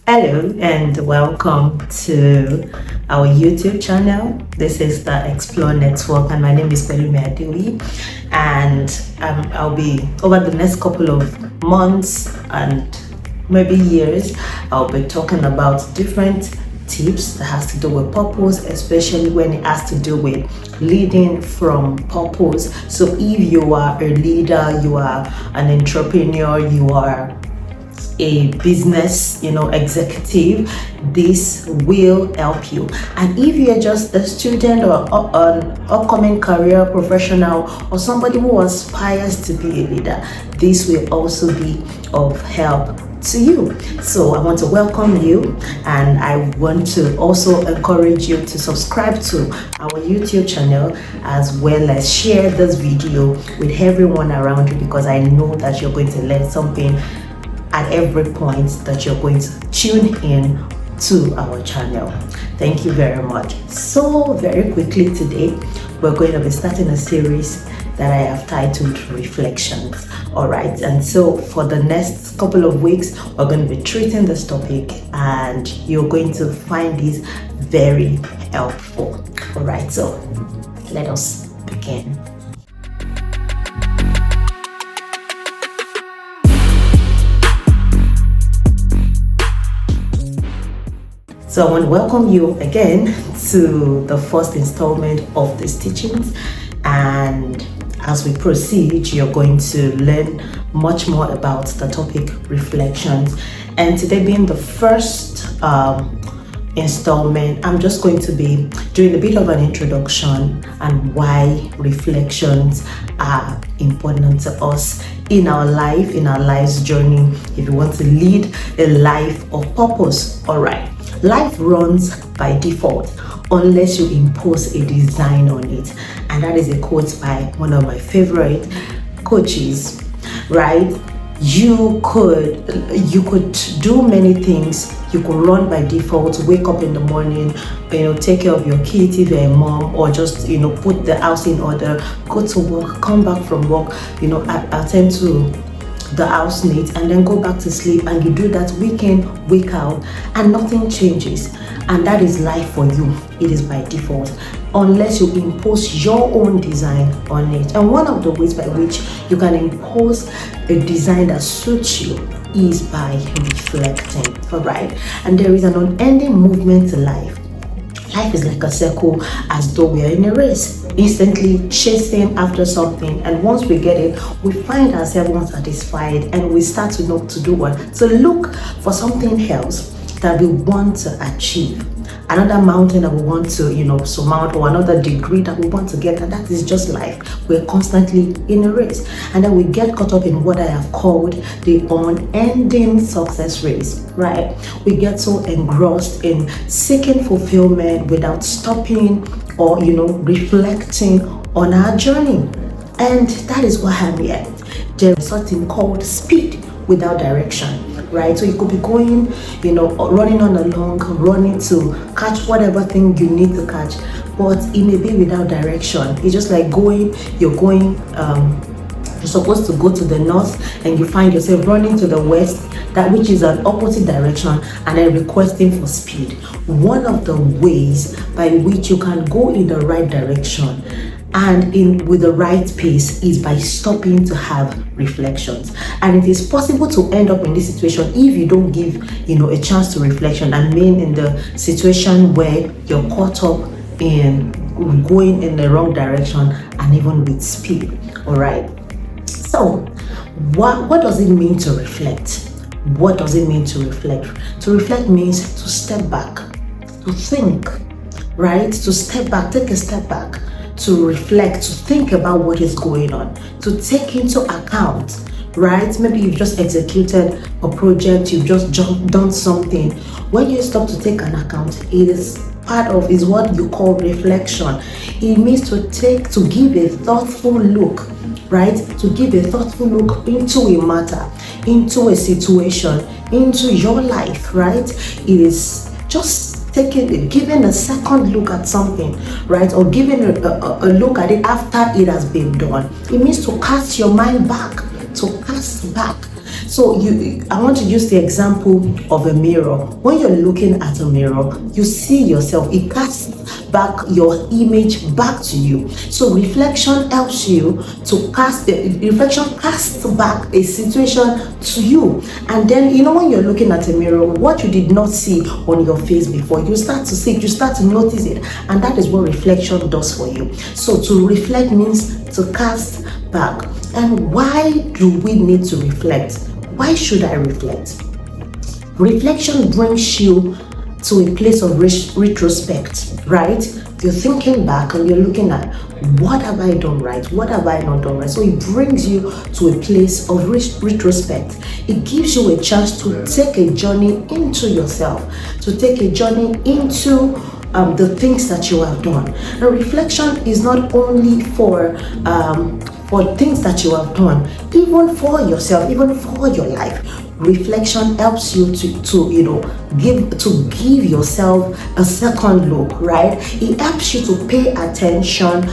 Hello and welcome to our YouTube channel. This is the Explore Network and my name is Pelumi Adeuyi, and I'll be over the next couple of months and maybe years, I'll be talking about different tips that has to do with purpose, especially when it has to do with leading from purpose. So if you are a leader, you are an entrepreneur, you are a business executive, this will help you. And if you're just a student or an upcoming career professional or somebody who aspires to be a leader, this will also be of help to you. So I want to welcome you, and I want to also encourage you to subscribe to our YouTube channel as well as share this video with everyone around you, because I know that you're going to learn something at every point that you're going to tune in to our channel. Thank you very much. So very quickly today, we're going to be starting a series that I have titled Reflections. All right, and so for the next couple of weeks, we're going to be treating this topic and you're going to find this very helpful. All right, so let us begin. So I want to welcome you again to the first installment of these teachings, and as we proceed, you're going to learn much more about the topic reflections. And today being the first installment, I'm just going to be doing a bit of an introduction and why reflections are important to us in our life's journey, if you want to lead a life of purpose. All right. Life runs by default unless you impose a design on it. And that is a quote by one of my favorite coaches, right? You could do many things. You could run by default, wake up in the morning, take care of your kids if you're a mom, or just put the house in order, go to work, come back from work, attend to the house needs, and then go back to sleep. And you do that week in, week out, and nothing changes. And that is life for you. It is by default unless you impose your own design on it. And one of the ways by which you can impose a design that suits you is by reflecting. All right, and there is an unending movement to life. Life is like a circle, as though we are in a race, instantly chasing after something. And once we get it, we find ourselves unsatisfied, and we start to look to do what? To look for something else that we want to achieve. Another mountain that we want to, surmount, or another degree that we want to get. And that is just life. We're constantly in a race. And then we get caught up in what I have called the unending success race, right? We get so engrossed in seeking fulfillment without stopping or, reflecting on our journey. And that is why I'm here. There is something called speed without direction, right? So you could be going, running on along, running to catch whatever thing you need to catch, but it may be without direction. It's just like you're supposed to go to the north, and you find yourself running to the west, that which is an opposite direction, and then requesting for speed. One of the ways by which you can go in the right direction and with the right pace is by stopping to have reflections. And it is possible to end up in this situation if you don't give a chance to reflection, and mean in the situation where you're caught up in going in the wrong direction, and even with speed. All right, so what does it mean to reflect? What does it mean to reflect? To reflect means to step back, to think, right? To step back, take a step back, to reflect, to think about what is going on, to take into account, right? Maybe you've just executed a project, you've just done something. When you stop to take an account, it is what you call reflection. It means to give a thoughtful look, right? To give a thoughtful look into a matter, into a situation, into your life, right? It is just giving a second look at something, right? Or giving a look at it after it has been done. It means to cast your mind back, to cast back. So I want to use the example of a mirror. When you're looking at a mirror, you see yourself. It casts back your image back to you. So reflection helps you to reflection casts back a situation to you. And then, when you're looking at a mirror, what you did not see on your face before, you start to see it, you start to notice it. And that is what reflection does for you. So to reflect means to cast back. And why do we need to reflect? Why should I reflect? Reflection brings you to a place of retrospect, right? You're thinking back and you're looking at, what have I done right? What have I not done right? So it brings you to a place of retrospect. It gives you a chance to take a journey into yourself, to take a journey into the things that you have done. And reflection is not only for things that you have done, even for yourself, even for your life. Reflection helps you to give yourself a second look, right? It helps you to pay attention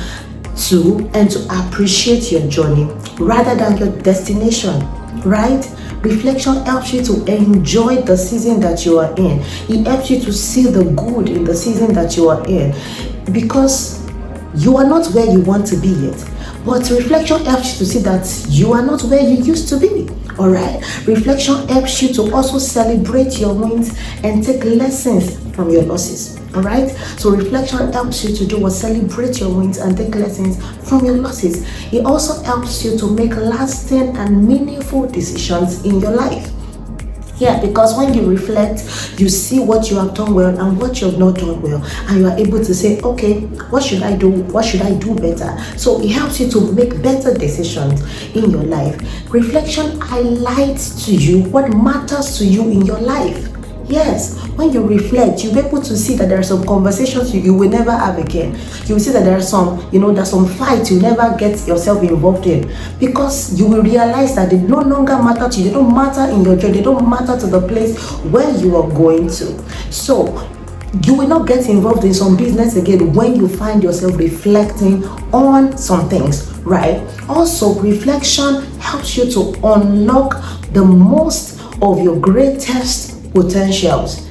to and to appreciate your journey rather than your destination, right? Reflection helps you to enjoy the season that you are in. It helps you to see the good in the season that you are in, because you are not where you want to be yet. But reflection helps you to see that you are not where you used to be. All right. Reflection helps you to also celebrate your wins and take lessons from your losses. All right. So reflection helps you to do what? Celebrate your wins and take lessons from your losses. It also helps you to make lasting and meaningful decisions in your life. Yeah, because when you reflect, you see what you have done well and what you have not done well, and you are able to say, okay, what should I do? What should I do better? So it helps you to make better decisions in your life. Reflection highlights to you what matters to you in your life. Yes, when you reflect, you'll be able to see that there are some conversations you will never have again. You will see that there are some fights you never get yourself involved in, because you will realize that they no longer matter to you. They don't matter in your journey. They don't matter to the place where you are going to. So you will not get involved in some business again when you find yourself reflecting on some things, right? Also, reflection helps you to unlock the most of your greatest potentials,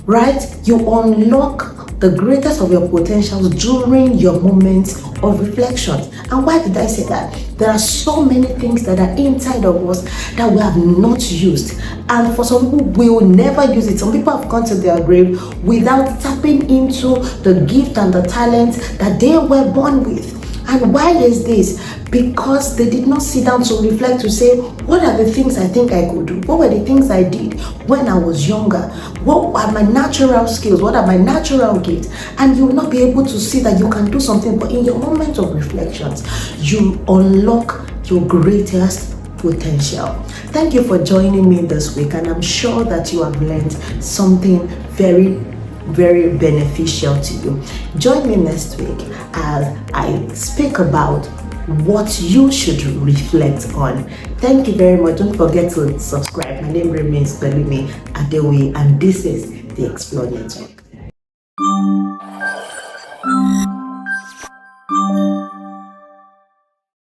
right? You unlock the greatest of your potentials during your moments of reflection. And why did I say that? There are so many things that are inside of us that we have not used, and for some people we will never use it. Some people have gone to their grave without tapping into the gift and the talent that they were born with. And why is this? Because they did not sit down to reflect, to say, what are the things I think I could do? What were the things I did when I was younger? What are my natural skills? What are my natural gifts? And you will not be able to see that you can do something, but in your moment of reflections, you unlock your greatest potential. Thank you for joining me this week, and I'm sure that you have learned something very beneficial to you. Join me next week as I speak about what you should reflect on. Thank you very much. Don't forget to subscribe. My name remains Pelumi Adeuyi, and this is the Explore Network.